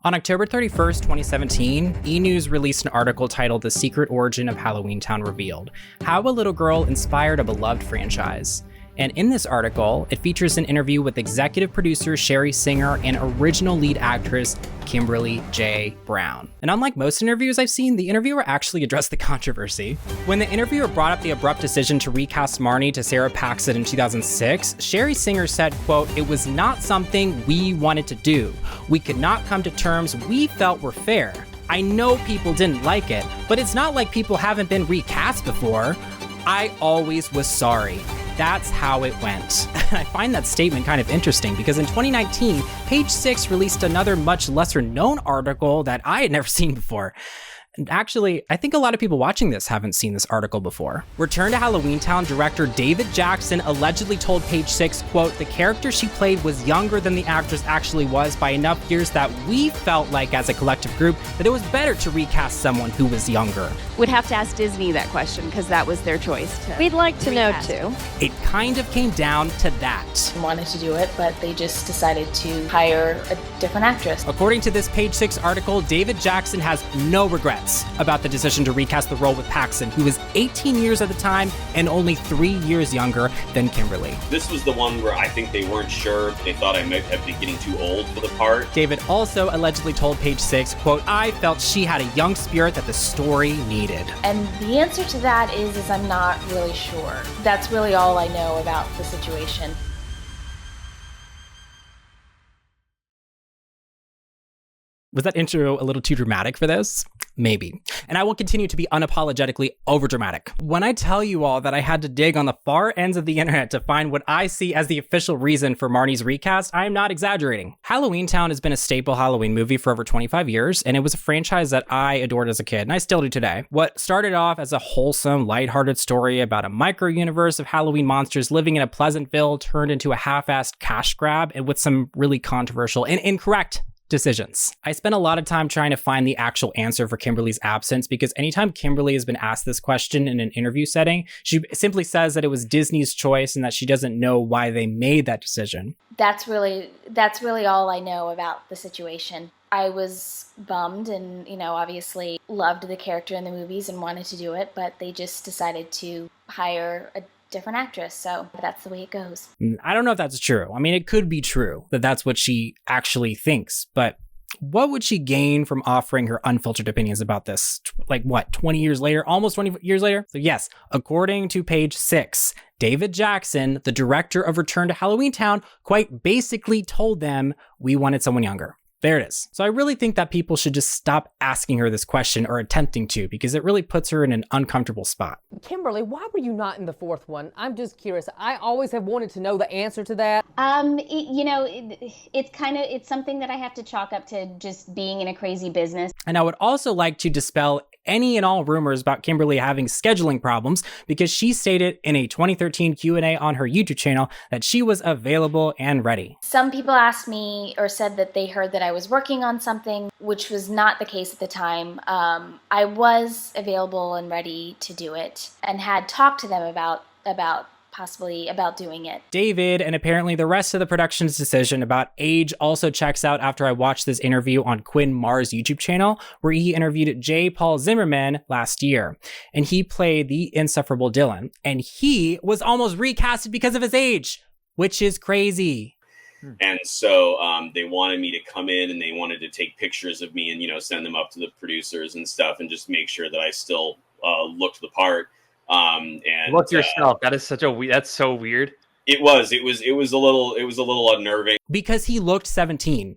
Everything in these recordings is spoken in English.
On October 31st, 2017, E! News released an article titled The Secret Origin of Halloweentown Revealed: How a Little Girl Inspired a Beloved Franchise. And in this article, it features an interview with executive producer Sherry Singer and original lead actress Kimberly J. Brown. And unlike most interviews I've seen, the interviewer actually addressed the controversy. When the interviewer brought up the abrupt decision to recast Marnie to Sarah Paxton in 2006, Sherry Singer said, quote, "It was not something we wanted to do. We could not come to terms we felt were fair. I know people didn't like it, but it's not like people haven't been recast before. I always was sorry. That's how it went." I find that statement kind of interesting because in 2019, Page Six released another much lesser known article that I had never seen before. And actually, I think a lot of people watching this haven't seen this article before. Return to Halloweentown director David Jackson allegedly told Page Six, quote, "The character she played was younger than the actress actually was by enough years that we felt like as a collective group that it was better to recast someone who was younger." Would have to ask Disney that question because that was their choice. We'd like to know recast. too. It kind of came down to that. Wanted to do it, but they just decided to hire a different actress. According to this Page Six article, David Jackson has no regrets about the decision to recast the role with Paxton, who was 18 years at the time and only 3 years younger than Kimberly. This was the one where I think they weren't sure. They thought I might have been getting too old for the part. David also allegedly told Page Six, quote, "I felt she had a young spirit that the story needed." And the answer to that is I'm not really sure. That's really all I know about the situation. Was that intro a little too dramatic for this? Maybe. And I will continue to be unapologetically overdramatic. When I tell you all that I had to dig on the far ends of the internet to find what I see as the official reason for Marnie's recast, I am not exaggerating. Halloweentown has been a staple Halloween movie for over 25 years, and it was a franchise that I adored as a kid, and I still do today. What started off as a wholesome, lighthearted story about a micro-universe of Halloween monsters living in a Pleasantville turned into a half-assed cash grab and with some really controversial and incorrect decisions. I spent a lot of time trying to find the actual answer for Kimberly's absence because anytime Kimberly has been asked this question in an interview setting, she simply says that it was Disney's choice and that she doesn't know why they made that decision. That's really all I know about the situation. I was bummed and, obviously loved the character in the movies and wanted to do it, but they just decided to hire a different actress, so that's the way it goes. I don't know if that's true. I mean, it could be true that that's what she actually thinks, but what would she gain from offering her unfiltered opinions about this? 20 years later? Almost 20 years later? So yes, according to Page Six, David Jackson, the director of Return to Halloweentown, quite basically told them we wanted someone younger. There it is. So I really think that people should just stop asking her this question or attempting to, because it really puts her in an uncomfortable spot. Kimberly, why were you not in the fourth one? I'm just curious. I always have wanted to know the answer to that. It's something that I have to chalk up to just being in a crazy business. And I would also like to dispel any and all rumors about Kimberly having scheduling problems because she stated in a 2013 Q&A on her YouTube channel that she was available and ready. Some people asked me or said that they heard that I was working on something, which was not the case at the time. I was available and ready to do it and had talked to them about possibly about doing it. David and apparently the rest of the production's decision about age also checks out after I watched this interview on Quinn Marr's YouTube channel, where he interviewed J. Paul Zimmerman last year. And he played the insufferable Dylan. And he was almost recasted because of his age, which is crazy. And so they wanted me to come in and they wanted to take pictures of me and, send them up to the producers and stuff and just make sure that I still looked the part. And look yourself. That is that's so weird. It was a little unnerving because he looked 17.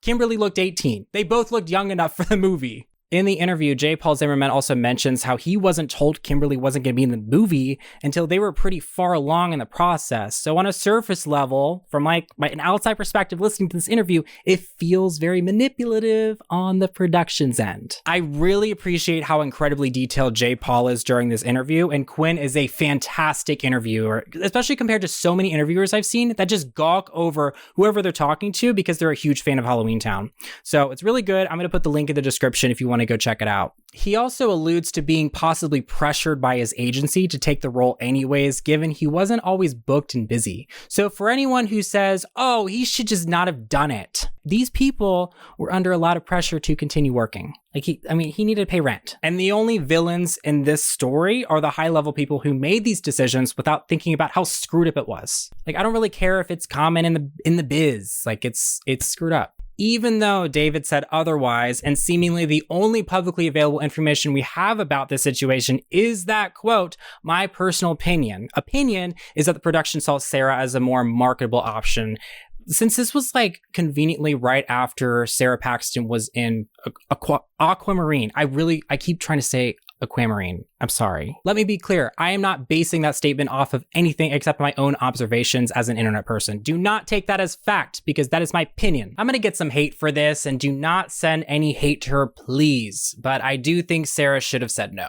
Kimberly looked 18. They both looked young enough for the movie. In the interview, J. Paul Zimmerman also mentions how he wasn't told Kimberly wasn't going to be in the movie until they were pretty far along in the process. So on a surface level, from an outside perspective listening to this interview, it feels very manipulative on the production's end. I really appreciate how incredibly detailed J. Paul is during this interview, and Quinn is a fantastic interviewer, especially compared to so many interviewers I've seen that just gawk over whoever they're talking to because they're a huge fan of Halloweentown. So it's really good. I'm going to put the link in the description if you want want to go check it out. He also alludes to being possibly pressured by his agency to take the role anyways, given he wasn't always booked and busy. So for anyone who says, oh, he should just not have done it, these people were under a lot of pressure to continue working. He needed to pay rent. And the only villains in this story are the high-level people who made these decisions without thinking about how screwed up it was. I don't really care if it's common in the biz. It's screwed up. Even though David said otherwise, and seemingly the only publicly available information we have about this situation is that, quote, my personal opinion is that the production saw Sarah as a more marketable option. Since this was conveniently right after Sarah Paxton was in Aquamarine, I keep trying to say Aquamarine. I'm sorry. Let me be clear. I am not basing that statement off of anything except my own observations as an internet person. Do not take that as fact, because that is my opinion. I'm gonna get some hate for this, and do not send any hate to her, please. But I do think Sarah should have said no.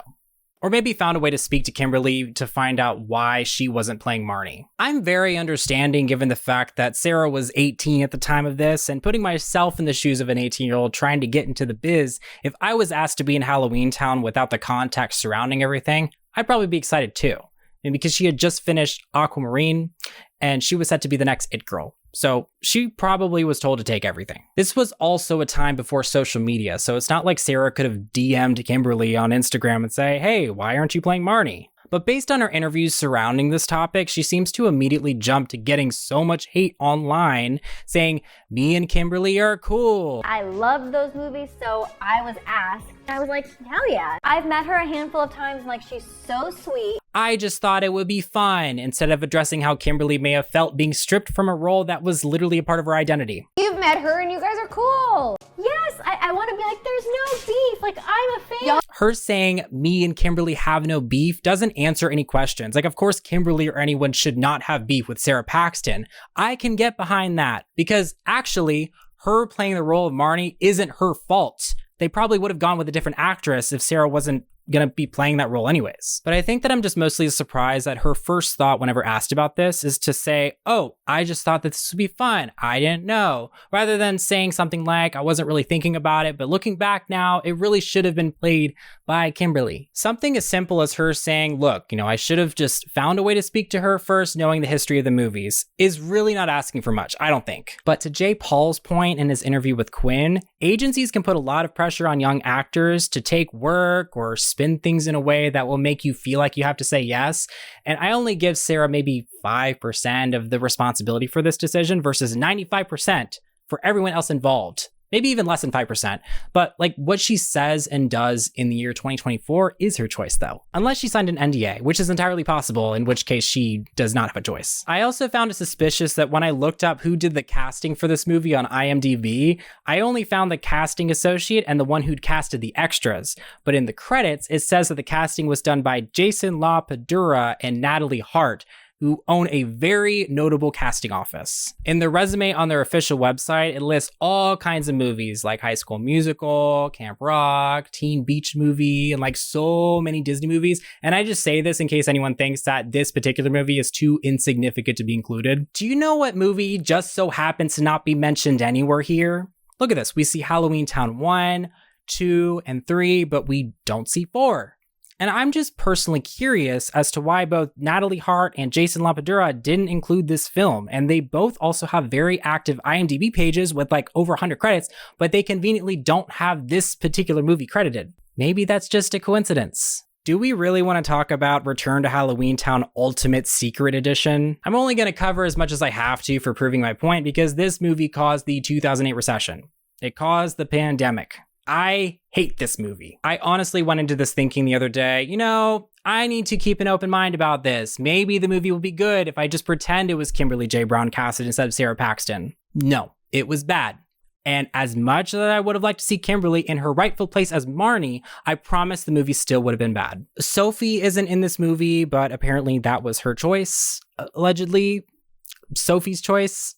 Or maybe found a way to speak to Kimberly to find out why she wasn't playing Marnie. I'm very understanding given the fact that Sarah was 18 at the time of this, and putting myself in the shoes of an 18-year-old trying to get into the biz, if I was asked to be in Halloweentown without the context surrounding everything, I'd probably be excited too. And because she had just finished Aquamarine, and she was set to be the next It Girl. So she probably was told to take everything. This was also a time before social media, so it's not like Sarah could have DM'd Kimberly on Instagram and say, hey, why aren't you playing Marnie? But based on her interviews surrounding this topic, she seems to immediately jump to getting so much hate online, saying, me and Kimberly are cool. I love those movies, so I was asked. I was like, hell yeah. I've met her a handful of times, and she's so sweet. I just thought it would be fun, instead of addressing how Kimberly may have felt being stripped from a role that was literally a part of her identity. You've met her and you guys are cool. Yes, I want to be like, there's no beef. I'm a fan. Her saying me and Kimberly have no beef doesn't answer any questions. Of course, Kimberly or anyone should not have beef with Sarah Paxton. I can get behind that, because actually, her playing the role of Marnie isn't her fault. They probably would have gone with a different actress if Sarah wasn't gonna be playing that role anyways. But I think that I'm just mostly surprised that her first thought whenever asked about this is to say, oh, I just thought that this would be fun. I didn't know. Rather than saying something like, I wasn't really thinking about it, but looking back now, it really should have been played by Kimberly. Something as simple as her saying, look, I should have just found a way to speak to her first, knowing the history of the movies, is really not asking for much, I don't think. But to Jay Paul's point in his interview with Quinn, agencies can put a lot of pressure on young actors to take work or spin things in a way that will make you feel like you have to say yes. And I only give Sarah maybe 5% of the responsibility for this decision versus 95% for everyone else involved. Maybe even less than 5%. But what she says and does in the year 2024 is her choice though. Unless she signed an NDA, which is entirely possible, in which case she does not have a choice. I also found it suspicious that when I looked up who did the casting for this movie on IMDb, I only found the casting associate and the one who'd casted the extras. But in the credits, it says that the casting was done by Jason La Padura and Natalie Hart, who own a very notable casting office. In the resume on their official website, it lists all kinds of movies like High School Musical, Camp Rock, Teen Beach Movie, and so many Disney movies. And I just say this in case anyone thinks that this particular movie is too insignificant to be included. Do you know what movie just so happens to not be mentioned anywhere here? Look at this. We see Halloweentown 1, 2, and 3, but we don't see 4. And I'm just personally curious as to why both Natalie Hart and Jason La Padura didn't include this film. And they both also have very active IMDb pages with over 100 credits, but they conveniently don't have this particular movie credited. Maybe that's just a coincidence. Do we really want to talk about Return to Halloweentown Ultimate Secret Edition? I'm only going to cover as much as I have to for proving my point, because this movie caused the 2008 recession. It caused the pandemic. I hate this movie. I honestly went into this thinking the other day, I need to keep an open mind about this. Maybe the movie will be good if I just pretend it was Kimberly J. Brown casted instead of Sarah Paxton. No, it was bad. And as much as I would have liked to see Kimberly in her rightful place as Marnie, I promise the movie still would have been bad. Sophie isn't in this movie, but apparently that was her choice. Allegedly, Sophie's choice.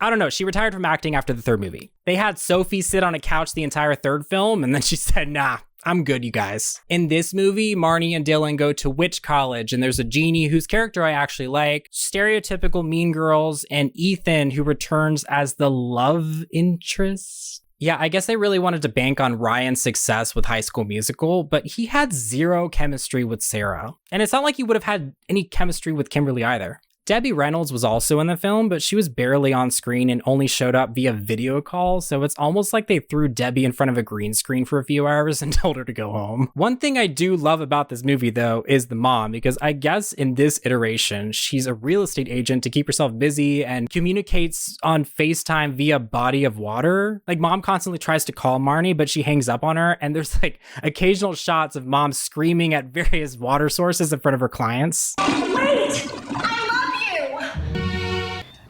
I don't know, she retired from acting after the third movie. They had Sophie sit on a couch the entire third film, and then she said, nah, I'm good, you guys. In this movie, Marnie and Dylan go to witch college, and there's a genie whose character I actually like, stereotypical mean girls, and Ethan, who returns as the love interest. Yeah, I guess they really wanted to bank on Ryan's success with High School Musical, but he had zero chemistry with Sarah. And it's not like he would have had any chemistry with Kimberly either. Debbie Reynolds was also in the film, but she was barely on screen and only showed up via video call, so it's almost like they threw Debbie in front of a green screen for a few hours and told her to go home. One thing I do love about this movie, though, is the mom, because I guess in this iteration, she's a real estate agent to keep herself busy and communicates on FaceTime via body of water. Like, mom constantly tries to call Marnie, but she hangs up on her, and there's like occasional shots of mom screaming at various water sources in front of her clients. Wait!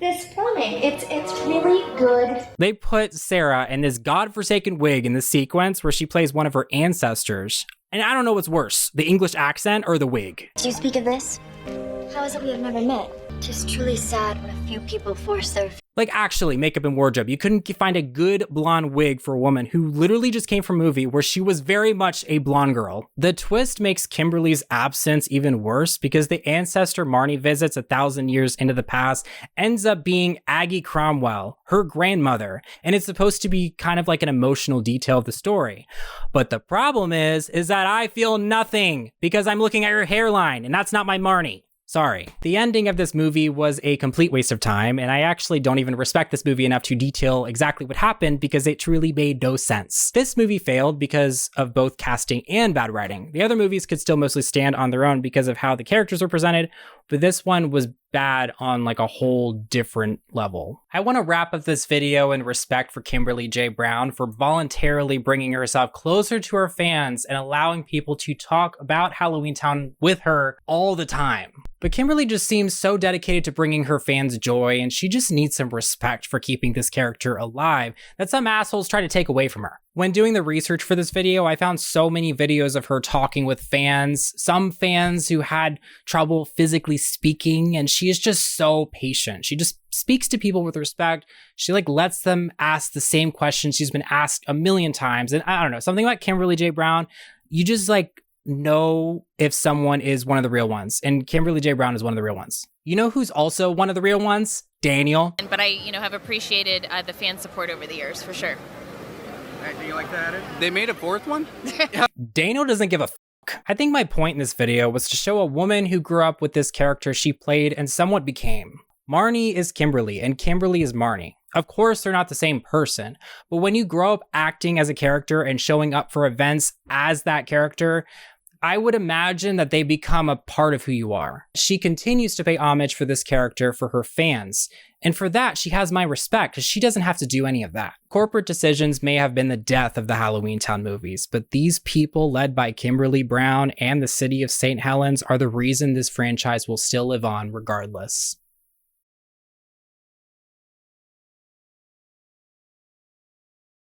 This filming, it's really good. They put Sarah in this godforsaken wig in the sequence where she plays one of her ancestors. And I don't know what's worse, the English accent or the wig. Do you speak of this? How is it we have never met? Just truly sad when a few people force their... Like, actually, makeup and wardrobe. You couldn't find a good blonde wig for a woman who literally just came from a movie where she was very much a blonde girl. The twist makes Kimberly's absence even worse because the ancestor Marnie visits 1,000 years into the past ends up being Aggie Cromwell, her grandmother, and it's supposed to be kind of like an emotional detail of the story. But the problem is that I feel nothing because I'm looking at her hairline, and that's not my Marnie. Sorry. The ending of this movie was a complete waste of time, and I actually don't even respect this movie enough to detail exactly what happened because it truly made no sense. This movie failed because of both casting and bad writing. The other movies could still mostly stand on their own because of how the characters were presented, but this one was bad on like a whole different level. I want to wrap up this video in respect for Kimberly J. Brown for voluntarily bringing herself closer to her fans and allowing people to talk about Halloweentown with her all the time. But Kimberly just seems so dedicated to bringing her fans joy, and she just needs some respect for keeping this character alive that some assholes try to take away from her. When doing the research for this video, I found so many videos of her talking with fans, some fans who had trouble physically speaking, and she is just so patient. She just speaks to people with respect. She like lets them ask the same questions she's been asked a million times. And I don't know, something about Kimberly J. Brown, you just like know if someone is one of the real ones. And Kimberly J. Brown is one of the real ones. You know who's also one of the real ones? Daniel. But I, have appreciated the fan support over the years, for sure. Do you like that? They made a fourth one? Daniel doesn't give a fuck. I think my point in this video was to show a woman who grew up with this character she played and somewhat became. Marnie is Kimberly, and Kimberly is Marnie. Of course, they're not the same person, but when you grow up acting as a character and showing up for events as that character, I would imagine that they become a part of who you are. She continues to pay homage for this character for her fans, and for that, she has my respect because she doesn't have to do any of that. Corporate decisions may have been the death of the Halloweentown movies, but these people led by Kimberly Brown and the city of St. Helens are the reason this franchise will still live on regardless.